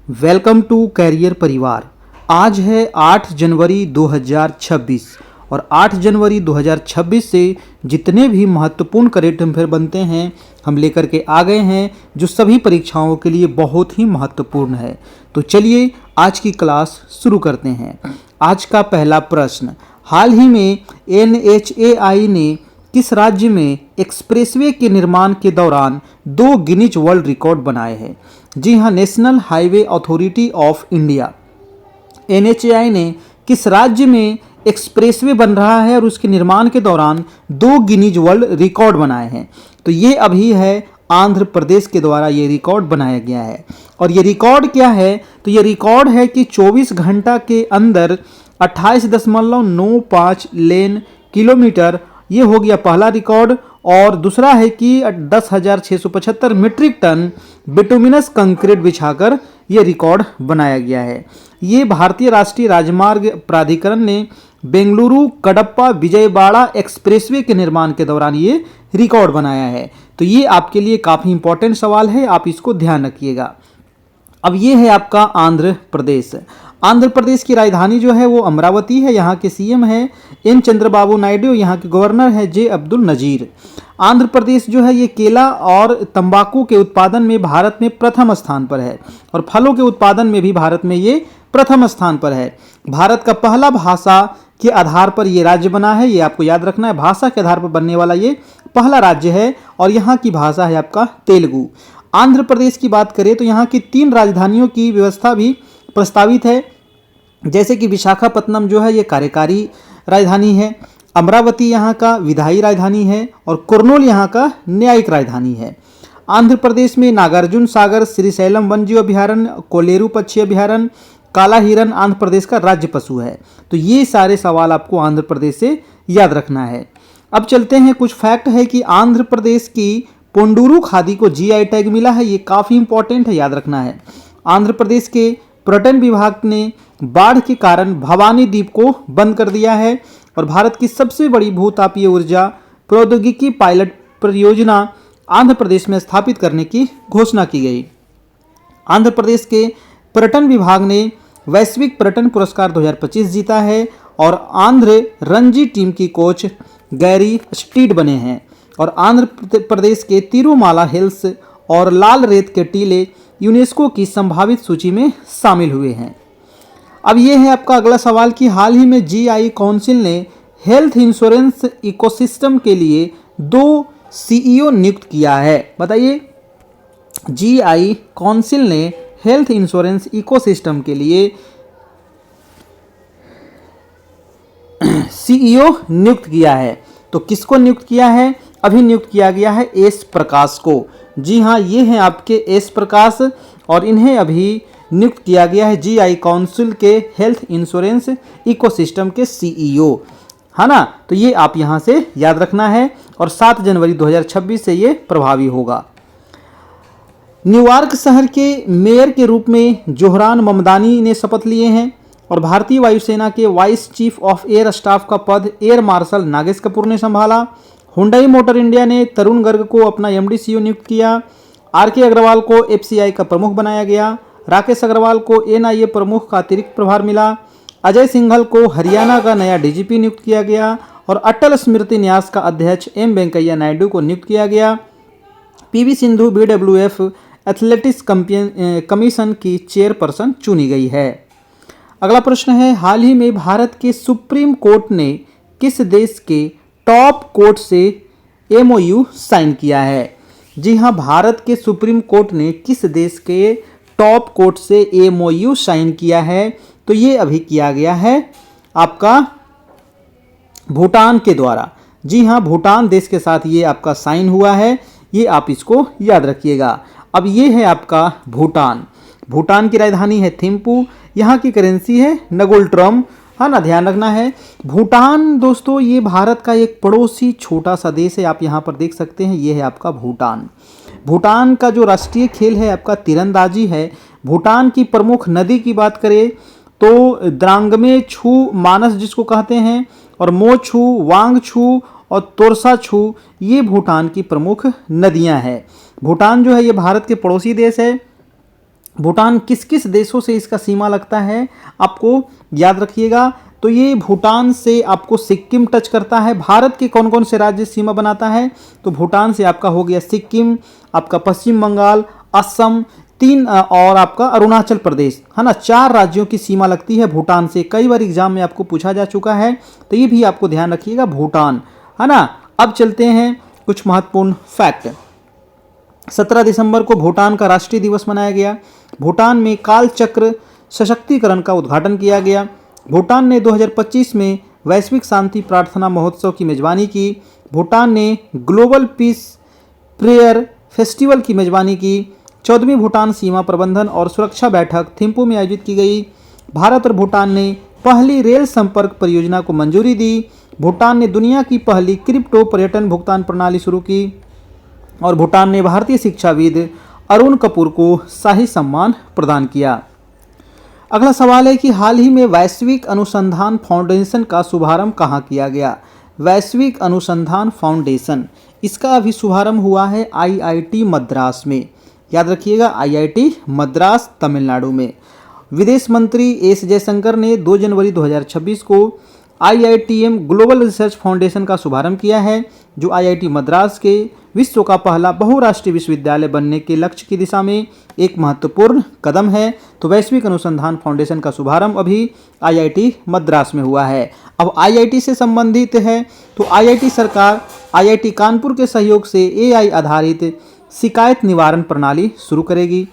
Welcome to career परिवार। आज है 8 जनवरी 2026 और 8 जनवरी 2026 से जितने भी महत्वपूर्ण करेंट अफेयर बनते हैं हम लेकर के आ गए हैं, जो सभी परीक्षाओं के लिए बहुत ही महत्वपूर्ण है। तो चलिए आज की क्लास शुरू करते हैं। आज का पहला प्रश्न, हाल ही में NHAI ने किस राज्य में एक्सप्रेसवे के निर्माण के दौरान 2 गिनीज वर्ल्ड रिकॉर्ड बनाए हैं? जी हाँ, national highway authority of India NHAI ने किस राज्य में एक्सप्रेसवे बन रहा है और उसके निर्माण के दौरान 2 गिनीज वर्ल्ड रिकॉर्ड बनाए हैं? तो ये अभी है आंध्र प्रदेश के द्वारा ये रिकॉर्ड बनाया गया है। और ये रिकॉर्ड क्या है? तो ये रिकॉर्ड है कि 24 घंटा के अंदर 28.95 लेन किलोमीटर, ये हो गया पहला रिकॉर्ड। और दूसरा है कि 10,675 मीट्रिक टन बिटुमिनस कंक्रीट बिछाकर ये रिकॉर्ड बनाया गया है। ये भारतीय राष्ट्रीय राजमार्ग प्राधिकरण ने बेंगलुरु कडप्पा विजयवाड़ा एक्सप्रेसवे के निर्माण के दौरान ये रिकॉर्ड बनाया है। तो ये आपके लिए काफ़ी इंपॉर्टेंट सवाल है, आप इसको ध्यान रखिएगा। अब ये है आपका आंध्र प्रदेश। आंध्र प्रदेश की राजधानी जो है वो अमरावती है। यहाँ के सीएम है एन चंद्रबाबू नायडू, यहाँ के गवर्नर है जे अब्दुल नजीर। आंध्र प्रदेश जो है ये केला और तंबाकू के उत्पादन में भारत में प्रथम स्थान पर है और फलों के उत्पादन में भी भारत में ये प्रथम स्थान पर है। भारत का पहला भाषा के आधार पर ये राज्य बना है, ये आपको याद रखना है। भाषा के आधार पर बनने वाला ये पहला राज्य है और यहाँ की भाषा है आपका तेलुगु। आंध्र प्रदेश की बात करें तो यहाँ की 3 राजधानियों की व्यवस्था भी प्रस्तावित है, जैसे कि विशाखापत्तनम जो है ये कार्यकारी राजधानी है, अमरावती यहाँ का विधायी राजधानी है और कुर्नूल यहाँ का न्यायिक राजधानी है। आंध्र प्रदेश में नागार्जुन सागर श्रीशैलम वन्यजीव अभयारण्य, कोलेरू पक्षी अभयारण्य, काला हिरन आंध्र प्रदेश का राज्य पशु है। तो ये सारे सवाल आपको आंध्र प्रदेश से याद रखना है। अब चलते हैं, कुछ फैक्ट है कि आंध्र प्रदेश की पोंडुरु खादी को GI टैग मिला है, ये काफ़ी इंपॉर्टेंट है, याद रखना है। आंध्र प्रदेश के पर्यटन विभाग ने बाढ़ के कारण भवानी द्वीप को बंद कर दिया है और भारत की सबसे बड़ी भूतापीय ऊर्जा प्रौद्योगिकी पायलट परियोजना आंध्र प्रदेश में स्थापित करने की घोषणा की गई। आंध्र प्रदेश के पर्यटन विभाग ने वैश्विक पर्यटन पुरस्कार 2025 जीता है और आंध्र रणजी टीम की कोच गैरी स्टीड बने हैं। और आंध्र प्रदेश के तिरुमाला हिल्स और लाल रेत के टीले यूनेस्को की संभावित सूची में शामिल हुए हैं। अब ये है आपका अगला सवाल कि हाल ही में GI काउंसिल ने हेल्थ इंश्योरेंस इकोसिस्टम के लिए 2 CEO नियुक्त किया है। बताइए, GI काउंसिल ने हेल्थ इंश्योरेंस इकोसिस्टम के लिए CEO नियुक्त किया है। तो किसको नियुक्त किया है? अभी नियुक्त किया गया है एस प्रकाश को। जी हाँ, ये हैं आपके एस प्रकाश और इन्हें अभी नियुक्त किया गया है GI काउंसिल के हेल्थ इंश्योरेंस इकोसिस्टम के CEO, है ना। तो ये आप यहाँ से याद रखना है और 7 जनवरी 2026 से ये प्रभावी होगा। न्यूयॉर्क शहर के मेयर के रूप में जोहरान ममदानी ने शपथ लिए हैं और भारतीय वायुसेना के vice chief of air staff का पद एयर मार्शल नागेश कपूर ने संभाला। हुंडई मोटर इंडिया ने तरुण गर्ग को अपना MD CEO नियुक्त किया। RK अग्रवाल को FCI का प्रमुख बनाया गया। राकेश अग्रवाल को NIA प्रमुख का अतिरिक्त प्रभार मिला। अजय सिंघल को हरियाणा का नया DGP नियुक्त किया गया और अटल स्मृति न्यास का अध्यक्ष M वेंकैया नायडू को नियुक्त किया गया। PV Sindhu BWF athletics commission की चेयरपर्सन चुनी गई है। अगला प्रश्न है, हाल ही में भारत के सुप्रीम कोर्ट ने किस देश के टॉप कोर्ट से MOU साइन किया है? जी हाँ, भारत के सुप्रीम कोर्ट ने किस देश के टॉप कोर्ट से MOU साइन किया है? तो ये अभी किया गया है आपका भूटान के द्वारा। जी हाँ, भूटान देश के साथ ये आपका साइन हुआ है, ये आप इसको याद रखिएगा। अब ये है आपका भूटान। भूटान की राजधानी है थिम्पू, यहाँ की करेंसी है नगोल्ट्रम, है ना, ध्यान रखना है। भूटान दोस्तों ये भारत का एक पड़ोसी छोटा सा देश है, आप यहाँ पर देख सकते हैं, ये है आपका भूटान। भूटान का जो राष्ट्रीय खेल है आपका तीरंदाजी है। भूटान की प्रमुख नदी की बात करें तो द्रांगमे छू मानस जिसको कहते हैं और मोछू, वांगछू और तोरसा छू, ये भूटान की प्रमुख नदियां हैं। भूटान जो है ये भारत के पड़ोसी देश है। भूटान किस किस देशों से इसका सीमा लगता है आपको याद रखिएगा। तो ये भूटान से आपको सिक्किम टच करता है। भारत के कौन कौन से राज्य सीमा बनाता है, तो भूटान से आपका हो गया सिक्किम, आपका पश्चिम बंगाल, असम, और आपका अरुणाचल प्रदेश, है ना। 4 राज्यों की सीमा लगती है भूटान से। कई बार एग्जाम में आपको पूछा जा चुका है, तो ये भी आपको ध्यान रखिएगा, भूटान, है ना। अब चलते हैं कुछ महत्वपूर्ण फैक्ट। 17 दिसंबर को भूटान का राष्ट्रीय दिवस मनाया गया। भूटान में काल चक्र सशक्तिकरण का उद्घाटन किया गया। भूटान ने 2025 में वैश्विक शांति प्रार्थना महोत्सव की मेजबानी की। भूटान ने ग्लोबल पीस प्रेयर फेस्टिवल की मेजबानी की। 14वीं भूटान सीमा प्रबंधन और सुरक्षा बैठक थिम्पू में आयोजित की गई। भारत और भूटान ने पहली रेल संपर्क परियोजना को मंजूरी दी। भूटान ने दुनिया की पहली क्रिप्टो पर्यटन भुगतान प्रणाली शुरू की। और भूटान ने भारतीय शिक्षाविद अरुण कपूर को शाही सम्मान प्रदान किया। अगला सवाल है कि हाल ही में वैश्विक अनुसंधान फाउंडेशन का शुभारंभ कहाँ किया गया। वैश्विक अनुसंधान फाउंडेशन, इसका अभी शुभारंभ हुआ है आईआईटी मद्रास में। याद रखिएगा, आईआईटी मद्रास तमिलनाडु में। विदेश मंत्री एस जयशंकर ने 2 जनवरी 2026 को आईआईटीएम ग्लोबल रिसर्च फाउंडेशन का शुभारंभ किया है, जो आईआईटी मद्रास के विश्व का पहला बहुराष्ट्रीय विश्वविद्यालय बनने के लक्ष्य की दिशा में एक महत्वपूर्ण कदम है। तो वैश्विक अनुसंधान फाउंडेशन का शुभारंभ अभी आईआईटी मद्रास में हुआ है। अब आईआईटी से संबंधित है, तो आईआईटी सरकार आईआईटी कानपुर के सहयोग से एआई आधारित शिकायत निवारण प्रणाली शुरू करेगी।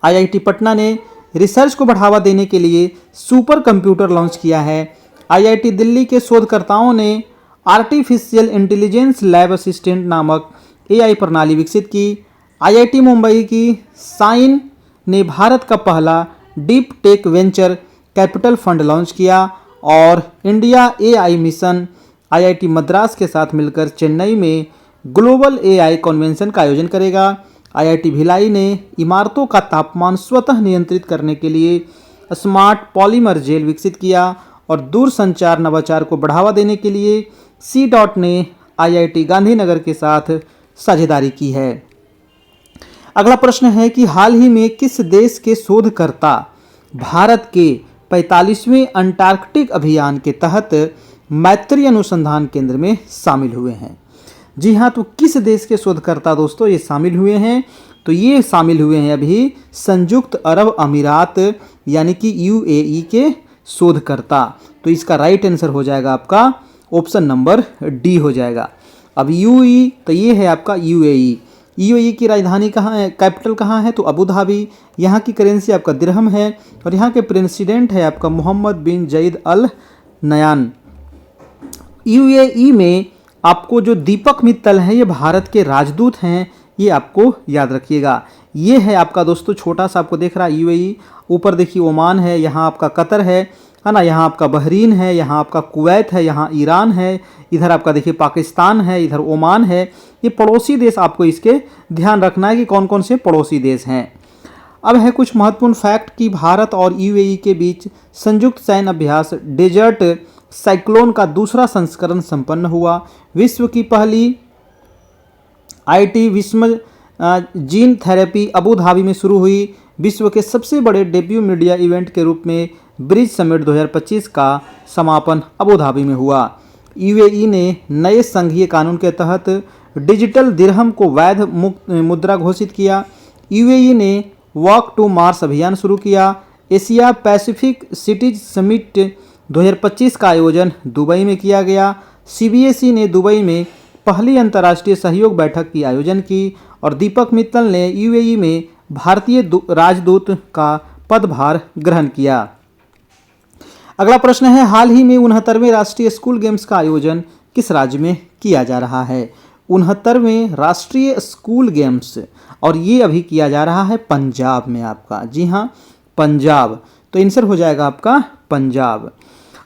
आईआईटी पटना ने रिसर्च को बढ़ावा देने के लिए सुपर कंप्यूटर लॉन्च किया है। आईआईटी दिल्ली के शोधकर्ताओं ने आर्टिफिशियल इंटेलिजेंस लैब असिस्टेंट नामक एआई प्रणाली विकसित की। आईआईटी मुंबई की साइन ने भारत का पहला deep tech venture capital fund launch किया। और India AI mission IIT Madras के साथ मिलकर चेन्नई में ग्लोबल एआई कन्वेंशन का आयोजन करेगा। आईआईटी भिलाई ने इमारतों का तापमान स्वतः नियंत्रित करने के लिए स्मार्ट पॉलीमर जेल विकसित किया। और दूरसंचार नवाचार को बढ़ावा देने के लिए C ने आईआईटी गांधीनगर के साथ साझेदारी की है। अगला प्रश्न है कि हाल ही में किस देश के शोधकर्ता भारत के 45वें अंटार्कटिक अभियान के तहत मैत्री अनुसंधान केंद्र में शामिल हुए हैं। जी हाँ, तो किस देश के शोधकर्ता दोस्तों ये शामिल हुए हैं, तो ये शामिल हुए हैं अभी संयुक्त अरब अमीरात यानी कि यूएई के शोधकर्ता। तो इसका राइट आंसर हो जाएगा आपका ऑप्शन नंबर डी हो जाएगा। अब यूएई, तो ये है आपका यूएई। यूएई की राजधानी कहाँ है, कैपिटल कहाँ है, तो अबू धाबी। यहाँ की करेंसी आपका दिरहम है। और यहाँ के प्रेसिडेंट है आपका मोहम्मद बिन जईद अल नयान। यूएई में आपको जो दीपक मित्तल हैं ये भारत के राजदूत हैं, ये आपको याद रखिएगा। ये है आपका दोस्तों छोटा सा आपको देख रहा है यूएई। ऊपर देखिए ओमान है, यहाँ आपका कतर है ना, यहाँ आपका बहरीन है, यहाँ आपका कुवैत है, यहाँ ईरान है, इधर आपका देखिए पाकिस्तान है, इधर ओमान है। ये पड़ोसी देश आपको इसके ध्यान रखना है कि कौन कौन से पड़ोसी देश हैं। अब है कुछ महत्वपूर्ण फैक्ट कि भारत और यूएई के बीच संयुक्त सैन्य अभ्यास डेजर्ट साइक्लोन का दूसरा संस्करण संपन्न हुआ। विश्व की पहली आईटी विस्म जीन थेरेपी अबू धाबी में शुरू हुई। विश्व के सबसे बड़े डेब्यू मीडिया इवेंट के रूप में ब्रिज समिट 2025 का समापन अबू धाबी में हुआ। यूएई ने नए संघीय कानून के तहत डिजिटल दिरहम को वैध मुद्रा घोषित किया। यूएई ने वॉक टू मार्स अभियान शुरू किया। एशिया पैसिफिक सिटीज समिट 2025 का आयोजन दुबई में किया गया। सीबीएसई ने दुबई में पहली अंतर्राष्ट्रीय सहयोग बैठक की आयोजन की। और दीपक मित्तल ने यूएई में भारतीय राजदूत का पदभार ग्रहण किया। अगला प्रश्न है हाल ही में 69वें राष्ट्रीय स्कूल गेम्स का आयोजन किस राज्य में किया जा रहा है। 69वें राष्ट्रीय स्कूल गेम्स, और ये अभी किया जा रहा है पंजाब में आपका। जी हाँ, पंजाब। तो आंसर हो जाएगा आपका पंजाब।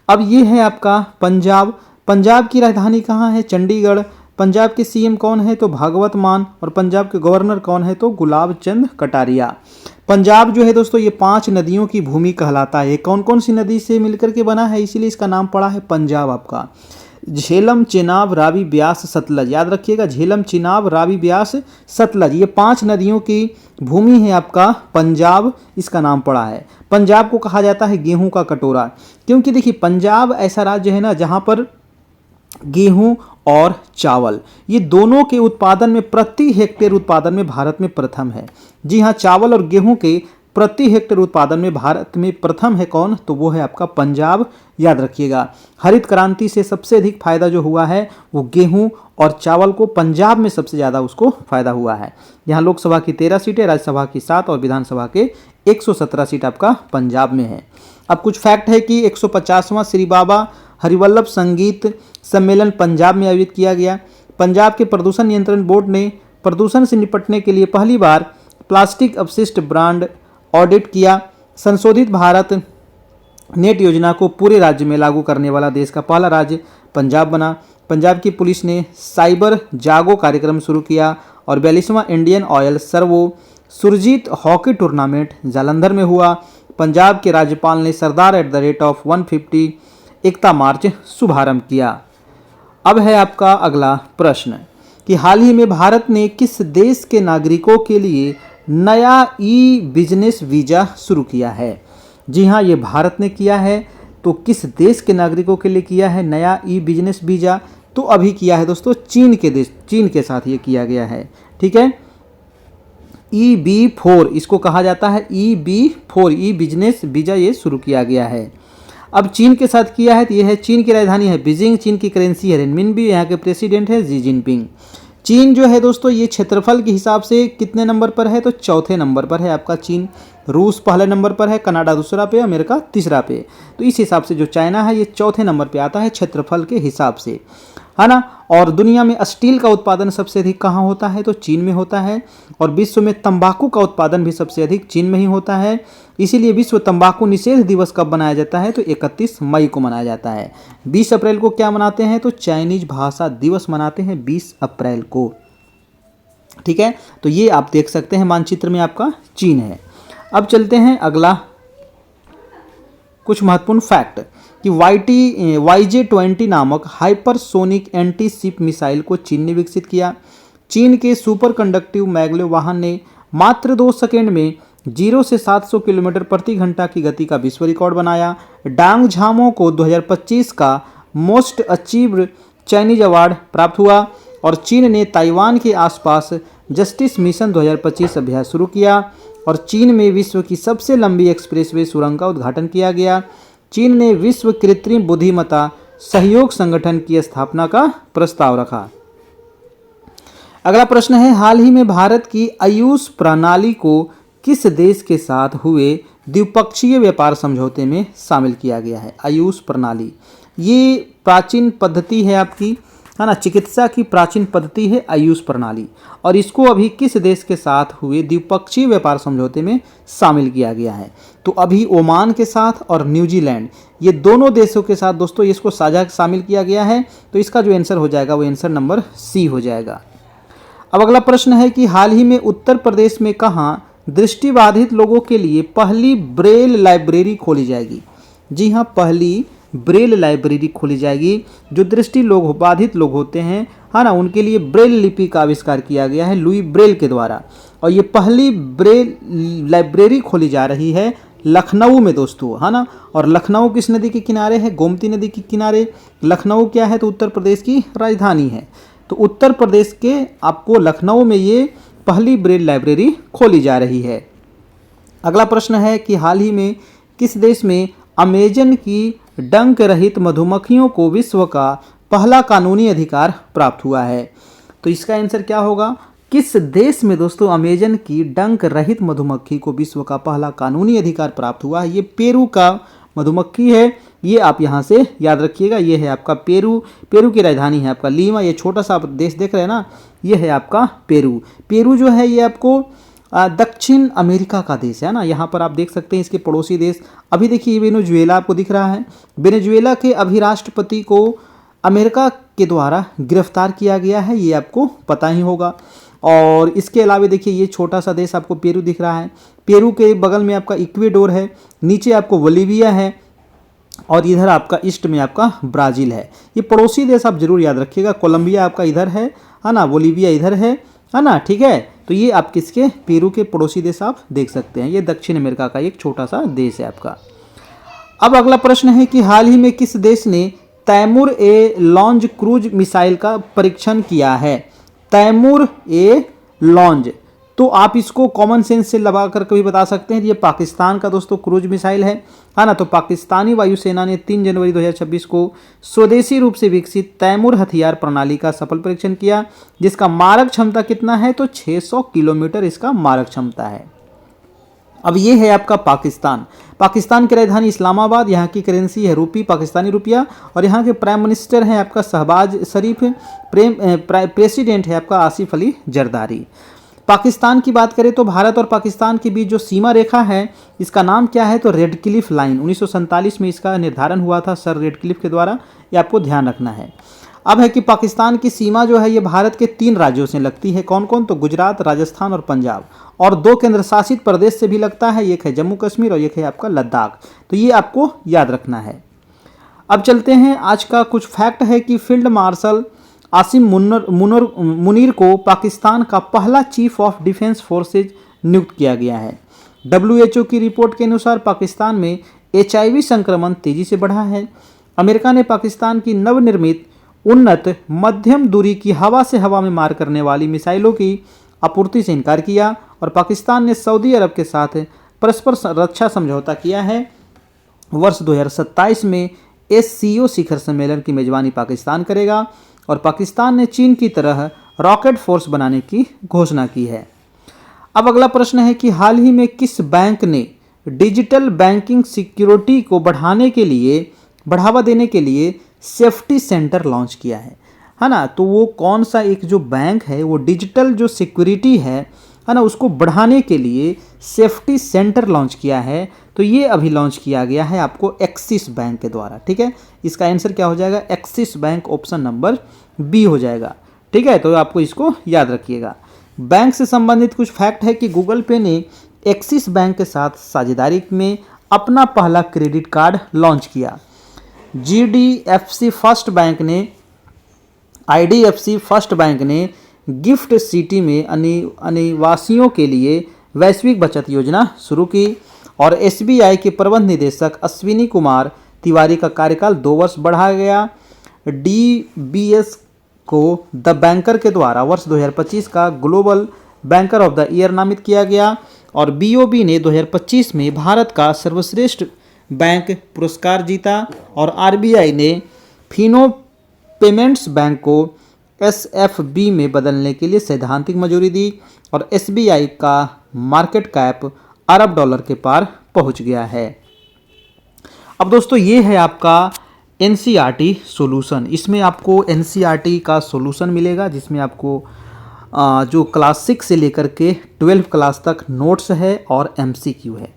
अब ये है आपका पंजाब। पंजाब की राजधानी कहाँ है, चंडीगढ़। पंजाब के सीएम कौन है, तो भगवत मान। और पंजाब के गवर्नर कौन है, तो गुलाब चंद कटारिया। पंजाब जो है दोस्तों ये 5 नदियों की भूमि कहलाता है। कौन कौन सी नदी से मिलकर के बना है, इसीलिए इसका नाम पड़ा है पंजाब आपका। झेलम, चेनाब, रावी, ब्यास, सतलज। याद रखिएगा, झेलम, चेनाब, रावी, ब्यास, सतलज, ये 5 नदियों की भूमि है आपका पंजाब, इसका नाम पड़ा है। पंजाब को कहा जाता है गेहूं का कटोरा, क्योंकि देखिए पंजाब ऐसा राज्य है ना जहां पर गेहूं और चावल ये दोनों के उत्पादन में, प्रति हेक्टेयर उत्पादन में भारत में प्रथम है। जी हाँ, चावल और गेहूं के प्रति हेक्टेयर उत्पादन में भारत में प्रथम है कौन? तो वो है आपका पंजाब। याद रखिएगा, हरित क्रांति से सबसे अधिक फायदा जो हुआ है वो गेहूं और चावल को, पंजाब में सबसे ज़्यादा उसको फायदा हुआ है। यहाँ लोकसभा की 13 सीटें, राज्यसभा की 7 और विधानसभा के 117 सीट आपका पंजाब में है। अब कुछ फैक्ट है कि 150वां श्री बाबा हरिवल्लभ संगीत सम्मेलन पंजाब में आयोजित किया गया। पंजाब के प्रदूषण नियंत्रण बोर्ड ने प्रदूषण से निपटने के लिए पहली बार प्लास्टिक अपशिष्ट ब्रांड ऑडिट किया। संशोधित भारत नेट योजना को पूरे राज्य में लागू करने वाला देश का पहला राज्य पंजाब बना। पंजाब की पुलिस ने साइबर जागो कार्यक्रम शुरू किया और 42वां Indian Oil Servo Surjit hockey tournament Jalandhar में हुआ। पंजाब के राज्यपाल ने सरदार @150 एकता मार्च शुभारंभ किया। अब है आपका अगला प्रश्न कि हाल ही में भारत ने किस देश के नागरिकों के लिए नया ई बिजनेस वीज़ा शुरू किया है? जी हाँ, ये भारत ने किया है। तो किस देश के नागरिकों के लिए किया है नया ई बिजनेस वीज़ा? तो अभी किया है दोस्तों चीन के देश, चीन के साथ ये किया गया है। ठीक है, EB4 इसको कहा जाता है, EB4 ई बिजनेस वीज़ा ये शुरू किया गया है। अब चीन के साथ किया है तो ये है, चीन की राजधानी है बीजिंग, चीन की करेंसी है रेनमिनबी, यहाँ के प्रेसिडेंट है जी जिनपिंग। चीन जो है दोस्तों ये क्षेत्रफल के हिसाब से कितने नंबर पर है? तो चौथे नंबर पर है आपका चीन। रूस पहले नंबर पर है, कनाडा दूसरा पे, अमेरिका तीसरा पे। तो इस हिसाब से जो चाइना है ये चौथे नंबर पे आता है क्षेत्रफल के हिसाब से, है ना। और दुनिया में स्टील का उत्पादन सबसे अधिक कहाँ होता है? तो चीन में होता है। और विश्व में तंबाकू का उत्पादन भी सबसे अधिक चीन में ही होता है। इसीलिए विश्व तंबाकू निषेध दिवस कब मनाया जाता है? तो 31 मई को मनाया जाता है। 20 अप्रैल को क्या मनाते हैं? तो चाइनीज भाषा दिवस मनाते हैं 20 अप्रैल को। ठीक है, तो ये आप देख सकते हैं मानचित्र में आपका चीन है। अब चलते हैं अगला कुछ महत्वपूर्ण फैक्ट कि YJ-20 नामक हाइपरसोनिक एंटी शिप मिसाइल को चीन ने विकसित किया। चीन के सुपर कंडक्टिव मैग्लेव वाहन ने मात्र 2 सेकेंड में 0 से 700 किलोमीटर प्रति घंटा की गति का विश्व रिकॉर्ड बनाया। डांग झामो को 2025 का मोस्ट अचीव्ड चाइनीज अवार्ड प्राप्त हुआ। और चीन ने ताइवान के आसपास जस्टिस मिशन 2025 अभ्यास शुरू किया। और चीन में विश्व की सबसे लंबी एक्सप्रेसवे सुरंग का उद्घाटन किया गया। चीन ने विश्व कृत्रिम बुद्धिमत्ता सहयोग संगठन की स्थापना का प्रस्ताव रखा। अगला प्रश्न है, हाल ही में भारत की आयुष प्रणाली को किस देश के साथ हुए द्विपक्षीय व्यापार समझौते में शामिल किया गया है? आयुष प्रणाली ये प्राचीन पद्धति है आपकी, है ना, चिकित्सा की प्राचीन पद्धति है आयुष प्रणाली। और इसको अभी किस देश के साथ हुए द्विपक्षीय व्यापार समझौते में शामिल किया गया है? तो अभी ओमान के साथ और न्यूजीलैंड, ये दोनों देशों के साथ दोस्तों इसको साझा शामिल किया गया है। तो इसका जो आंसर हो जाएगा वो आंसर नंबर सी हो जाएगा। अब अगला प्रश्न है कि हाल ही में उत्तर प्रदेश में कहाँ दृष्टिबाधित लोगों के लिए पहली ब्रेल लाइब्रेरी खोली जाएगी? जी हाँ, पहली ब्रेल लाइब्रेरी खोली जाएगी। जो दृष्टि लोग बाधित लोग होते हैं, है ना, उनके लिए ब्रेल लिपि का आविष्कार किया गया है लुई ब्रेल के द्वारा। और ये पहली ब्रेल लाइब्रेरी खोली जा रही है लखनऊ में दोस्तों, है ना। और लखनऊ किस नदी के किनारे है? गोमती नदी के किनारे। लखनऊ क्या है? तो उत्तर प्रदेश की राजधानी है। तो उत्तर प्रदेश के आपको लखनऊ में ये पहली ब्रेल लाइब्रेरी खोली जा रही है। अगला प्रश्न है कि हाल ही में किस देश में अमेजन की डंक रहित मधुमक्खियों को विश्व का पहला कानूनी अधिकार प्राप्त हुआ है? तो इसका आंसर क्या होगा? किस देश में दोस्तों अमेजन की डंक रहित मधुमक्खी को विश्व का पहला कानूनी अधिकार प्राप्त हुआ है? ये पेरू का मधुमक्खी है। ये आप यहाँ से याद रखिएगा, ये है आपका पेरू। पेरू की राजधानी है आपका लीमा। ये छोटा सा आप देश देख रहे हैं ना, ये है आपका पेरू। पेरू जो है ये आपको दक्षिण अमेरिका का देश है ना। यहाँ पर आप देख सकते हैं इसके पड़ोसी देश। अभी देखिए वेनेजुएला आपको दिख रहा है। वेनेजुएला के अभी राष्ट्रपति को अमेरिका के द्वारा गिरफ्तार किया गया है, ये आपको पता ही होगा। और इसके अलावा देखिए ये छोटा सा देश आपको पेरू दिख रहा है। पेरू के बगल में आपका इक्वेडोर है, नीचे आपको बोलिविया है, और इधर आपका ईस्ट में आपका ब्राज़ील है। ये पड़ोसी देश आप जरूर याद रखिएगा। कोलंबिया आपका इधर है ना, बोलीविया इधर है ना, ठीक है। तो ये आप किसके, पेरू के पड़ोसी देश आप देख सकते हैं। ये दक्षिण अमेरिका का एक छोटा सा देश है आपका। अब अगला प्रश्न है कि हाल ही में किस देश ने तैमूर ए लॉन्च क्रूज मिसाइल का परीक्षण किया है। तैमूर ए लॉन्च, तो आप इसको कॉमन सेंस से लगा कर कभी बता सकते हैं। ये पाकिस्तान का दोस्तों क्रूज मिसाइल है ना। तो पाकिस्तानी वायुसेना ने 3 जनवरी 2026 को स्वदेशी रूप से विकसित तैमूर हथियार प्रणाली का सफल परीक्षण किया, जिसका मारक क्षमता कितना है, तो 600 किलोमीटर इसका मारक क्षमता है। अब ये है आपका पाकिस्तान। पाकिस्तान की राजधानी इस्लामाबाद, यहाँ की करेंसी है रूपी, पाकिस्तानी रुपया, और यहाँ के प्राइम मिनिस्टर हैं आपका शहबाज शरीफ, प्रेसिडेंट है आपका आसिफ अली जरदारी। पाकिस्तान की बात करें तो भारत और पाकिस्तान के बीच जो सीमा रेखा है इसका नाम क्या है, तो रेड क्लिफ लाइन। 1947 में इसका निर्धारण हुआ था सर रेड क्लिफ के द्वारा, ये आपको ध्यान रखना है। अब है कि पाकिस्तान की सीमा जो है ये भारत के 3 राज्यों से लगती है। कौन कौन, तो गुजरात, राजस्थान और पंजाब, और 2 केंद्र शासित प्रदेश से भी लगता है, एक है जम्मू कश्मीर और एक है आपका लद्दाख। तो ये आपको याद रखना है। अब चलते हैं, आज का कुछ फैक्ट है कि फील्ड मार्शल आसिम मुनीर को पाकिस्तान का पहला चीफ ऑफ डिफेंस फोर्सेज नियुक्त किया गया है। WHO की रिपोर्ट के अनुसार पाकिस्तान में HIV संक्रमण तेजी से बढ़ा है। अमेरिका ने पाकिस्तान की नवनिर्मित उन्नत मध्यम दूरी की हवा से हवा में मार करने वाली मिसाइलों की आपूर्ति से इनकार किया, और पाकिस्तान ने सऊदी अरब के साथ परस्पर रक्षा समझौता किया है। वर्ष 2027 में SCO शिखर सम्मेलन की मेजबानी पाकिस्तान करेगा, और पाकिस्तान ने चीन की तरह रॉकेट फोर्स बनाने की घोषणा की है। अब अगला प्रश्न है कि हाल ही में किस बैंक ने डिजिटल बैंकिंग सिक्योरिटी को बढ़ावा देने के लिए सेफ्टी सेंटर लॉन्च किया है ना। तो वो कौन सा एक जो बैंक है वो डिजिटल जो सिक्योरिटी है ना, उसको बढ़ाने के लिए सेफ्टी सेंटर लॉन्च किया है। तो ये अभी लॉन्च किया गया है आपको एक्सिस बैंक के द्वारा, ठीक है। इसका आंसर क्या हो जाएगा, Axis Bank, option number B हो जाएगा, ठीक है। तो आपको इसको याद रखिएगा। बैंक से संबंधित कुछ फैक्ट है कि गूगल पे ने एक्सिस बैंक के साथ साझेदारी में अपना पहला क्रेडिट कार्ड लॉन्च किया। IDFC फर्स्ट बैंक ने गिफ्ट सिटी में अनिवासियों के लिए वैश्विक बचत योजना शुरू की, और SBI के प्रबंध निदेशक अश्विनी कुमार तिवारी का कार्यकाल 2 वर्ष बढ़ाया गया। DBS को द बैंकर के द्वारा वर्ष 2025 का global banker of the year नामित किया गया, और BOB ने 2025 में भारत का सर्वश्रेष्ठ बैंक पुरस्कार जीता, और RBI ने फिनो पेमेंट्स बैंक को SFB में बदलने के लिए सैद्धांतिक मंजूरी दी, और SBI का मार्केट कैप अरब डॉलर के पार पहुंच गया है। अब दोस्तों ये है आपका NCERT सॉल्यूशन। इसमें आपको NCERT का सॉल्यूशन मिलेगा, जिसमें आपको जो क्लास 6 से लेकर के 12 क्लास तक नोट्स है और MCQ है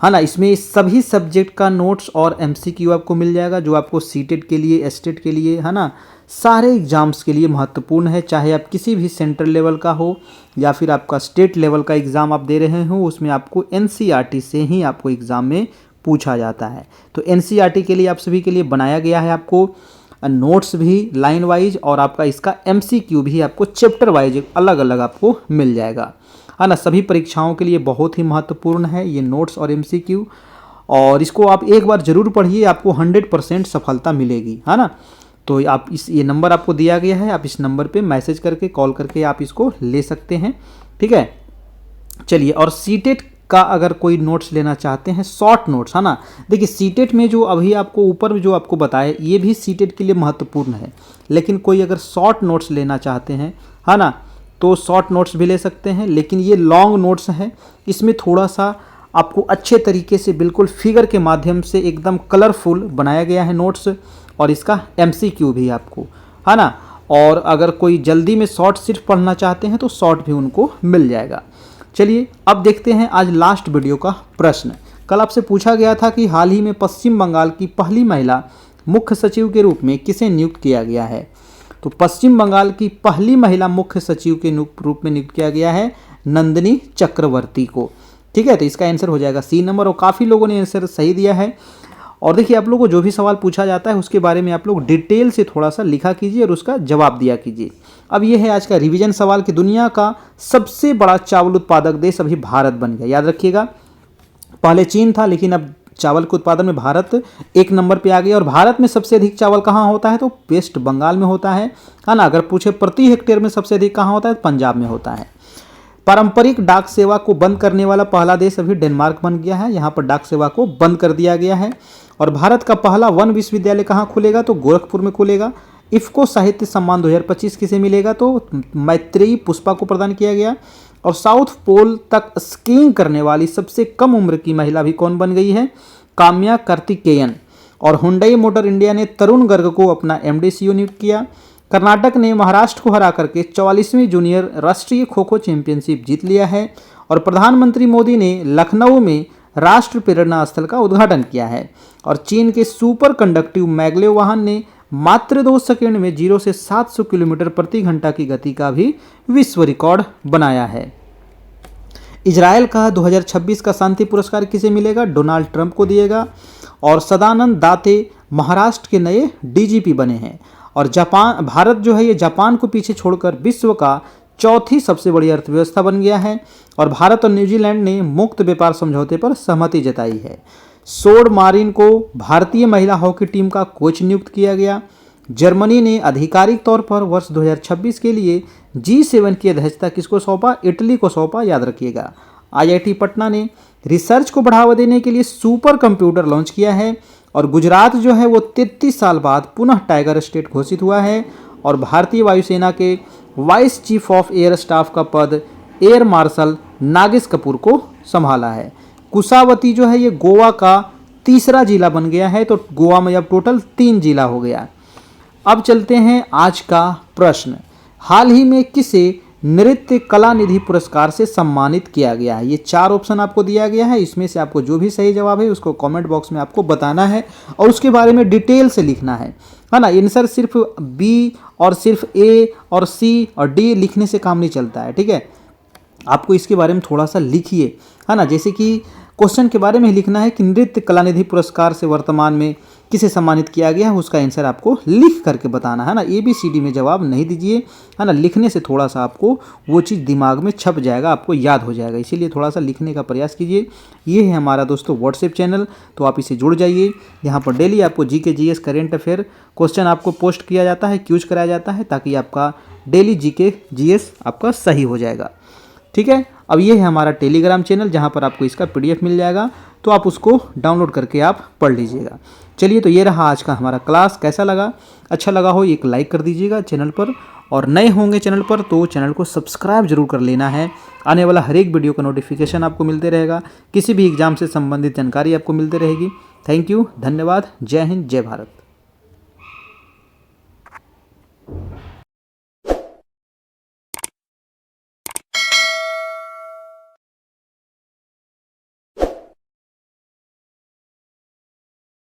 ना। इसमें सभी सब्जेक्ट का नोट्स और MCQ आपको मिल जाएगा, जो आपको सीटेट के लिए, एस्टेट के लिए, है ना, सारे एग्ज़ाम्स के लिए महत्वपूर्ण है। चाहे आप किसी भी सेंट्रल लेवल का हो या फिर आपका स्टेट लेवल का एग्ज़ाम आप दे रहे हो, उसमें आपको NCERT से ही आपको एग्ज़ाम में पूछा जाता है। तो NCERT के लिए आप सभी के लिए बनाया गया है आपको नोट्स भी लाइन वाइज, और आपका इसका MCQ भी आपको चैप्टर वाइज अलग अलग आपको मिल जाएगा, है ना। सभी परीक्षाओं के लिए बहुत ही महत्वपूर्ण है ये नोट्स और MCQ, और इसको आप एक बार ज़रूर पढ़िए, आपको 100% सफलता मिलेगी, है ना। तो आप ये नंबर आपको दिया गया है, आप इस नंबर पे मैसेज करके, कॉल करके आप इसको ले सकते हैं, ठीक है। चलिए, और सीटेट का अगर कोई नोट्स लेना चाहते हैं, शॉर्ट नोट्स, है ना। देखिए सीटेट में जो अभी आपको ऊपर जो आपको बताया ये भी सीटेट के लिए महत्वपूर्ण है, लेकिन कोई अगर शॉर्ट नोट्स लेना चाहते हैं, है ना, तो शॉर्ट नोट्स भी ले सकते हैं। लेकिन ये लॉन्ग नोट्स है, इसमें थोड़ा सा आपको अच्छे तरीके से बिल्कुल फिगर के माध्यम से एकदम कलरफुल बनाया गया है नोट्स, और इसका MCQ भी आपको, है ना। और अगर कोई जल्दी में शॉर्ट सिर्फ पढ़ना चाहते हैं तो शॉर्ट भी उनको मिल जाएगा। चलिए अब देखते हैं आज लास्ट वीडियो का प्रश्न। कल आपसे पूछा गया था कि हाल ही में पश्चिम बंगाल की पहली महिला मुख्य सचिव के रूप में किसे नियुक्त किया गया है। तो पश्चिम बंगाल की पहली महिला मुख्य सचिव के रूप में नियुक्त किया गया है नंदिनी चक्रवर्ती को, ठीक है। तो इसका आंसर हो जाएगा C नंबर, और काफ़ी लोगों ने आंसर सही दिया है। और देखिए आप लोग को जो भी सवाल पूछा जाता है उसके बारे में आप लोग डिटेल से थोड़ा सा लिखा कीजिए और उसका जवाब दिया कीजिए। अब ये है आज का रिवीजन सवाल कि दुनिया का सबसे बड़ा चावल उत्पादक देश अभी भारत बन गया। याद रखिएगा, पहले चीन था लेकिन अब चावल के उत्पादन में भारत 1 नंबर पे आ गया। और भारत में सबसे अधिक चावल कहाँ होता है तो वेस्ट बंगाल में होता है ना। अगर पूछे प्रति हेक्टेयर में सबसे अधिक कहाँ होता है तो पंजाब में होता है। पारंपरिक डाक सेवा को बंद करने वाला पहला देश अभी डेनमार्क बन गया है। यहाँ पर डाक सेवा को बंद कर दिया गया है। और भारत का पहला वन विश्वविद्यालय कहाँ खुलेगा तो गोरखपुर में खुलेगा। इफ्को साहित्य सम्मान 2025 किसे मिलेगा तो मैत्रेयी पुष्पा को प्रदान किया गया। और साउथ पोल तक स्कीइंग करने वाली सबसे कम उम्र की महिला भी कौन बन गई है, काम्या कार्तिकेयन। और हुंडई मोटर इंडिया ने तरुण गर्ग को अपना एमडी सीईओ नियुक्त किया। कर्नाटक ने महाराष्ट्र को हरा करके 44वीं जूनियर राष्ट्रीय खो खो चैंपियनशिप जीत लिया है। और प्रधानमंत्री मोदी ने लखनऊ में राष्ट्र प्रेरणा स्थल का उद्घाटन किया है। और चीन के सुपर कंडक्टिव मैगलेव वाहन ने मात्र 2 सेकंड में 0 से 700 किलोमीटर प्रति घंटा की गति का भी विश्व रिकॉर्ड बनाया है। इजराइल का 2026 का शांति पुरस्कार किसे मिलेगा, डोनाल्ड ट्रंप को दिएगा। और सदानंद दाते महाराष्ट्र के नए डीजीपी बने हैं। और भारत जो है ये जापान को पीछे छोड़कर विश्व का चौथी सबसे बड़ी अर्थव्यवस्था बन गया है। और भारत और न्यूजीलैंड ने मुक्त व्यापार समझौते पर सहमति जताई है। सोड मारिन को भारतीय महिला हॉकी टीम का कोच नियुक्त किया गया। जर्मनी ने आधिकारिक तौर पर वर्ष 2026 के लिए G7 की अध्यक्षता किसको सौंपा, इटली को सौंपा। याद रखिएगा। IIT पटना ने रिसर्च को बढ़ावा देने के लिए सुपर कंप्यूटर लॉन्च किया है। और गुजरात जो है वो 33 साल बाद पुनः टाइगर स्टेट घोषित हुआ है। और भारतीय वायुसेना के vice chief of air staff का पद एयर मार्शल नागेश कपूर को संभाला है। कुशावती जो है ये गोवा का तीसरा जिला बन गया है। तो गोवा में अब टोटल 3 जिला हो गया। अब चलते हैं आज का प्रश्न, हाल ही में किसे नृत्य कला निधि पुरस्कार से सम्मानित किया गया है। ये 4 ऑप्शन आपको दिया गया है, इसमें से आपको जो भी सही जवाब है उसको कमेंट बॉक्स में आपको बताना है और उसके बारे में डिटेल से लिखना है ना। आंसर सिर्फ बी और सिर्फ ए और सी और डी लिखने से काम नहीं चलता है, ठीक है। आपको इसके बारे में थोड़ा सा लिखिए, है ना। जैसे कि क्वेश्चन के बारे में लिखना है कि नृत्य कला निधि पुरस्कार से वर्तमान में किसे सम्मानित किया गया है, उसका आंसर आपको लिख करके बताना है ना। ABCD में जवाब नहीं दीजिए, है ना। लिखने से थोड़ा सा आपको वो चीज़ दिमाग में छप जाएगा, आपको याद हो जाएगा, इसीलिए थोड़ा सा लिखने का प्रयास कीजिए। ये है हमारा दोस्तों व्हाट्सएप चैनल, तो आप इसे जुड़ जाइए। यहाँ पर डेली आपको GK GS current affair question आपको पोस्ट किया जाता है, क्यूज कराया जाता है, ताकि आपका डेली GK GS आपका सही हो जाएगा, ठीक है। अब ये है हमारा टेलीग्राम चैनल जहाँ पर आपको इसका PDF मिल जाएगा, तो आप उसको डाउनलोड करके आप पढ़ लीजिएगा। चलिए, तो ये रहा आज का हमारा क्लास। कैसा लगा, अच्छा लगा हो एक लाइक कर दीजिएगा चैनल पर, और नए होंगे चैनल पर तो चैनल को सब्सक्राइब जरूर कर लेना है। आने वाला हर एक वीडियो का नोटिफिकेशन आपको मिलते रहेगा, किसी भी एग्जाम से संबंधित जानकारी आपको मिलती रहेगी। थैंक यू, धन्यवाद, जय हिंद, जय भारत।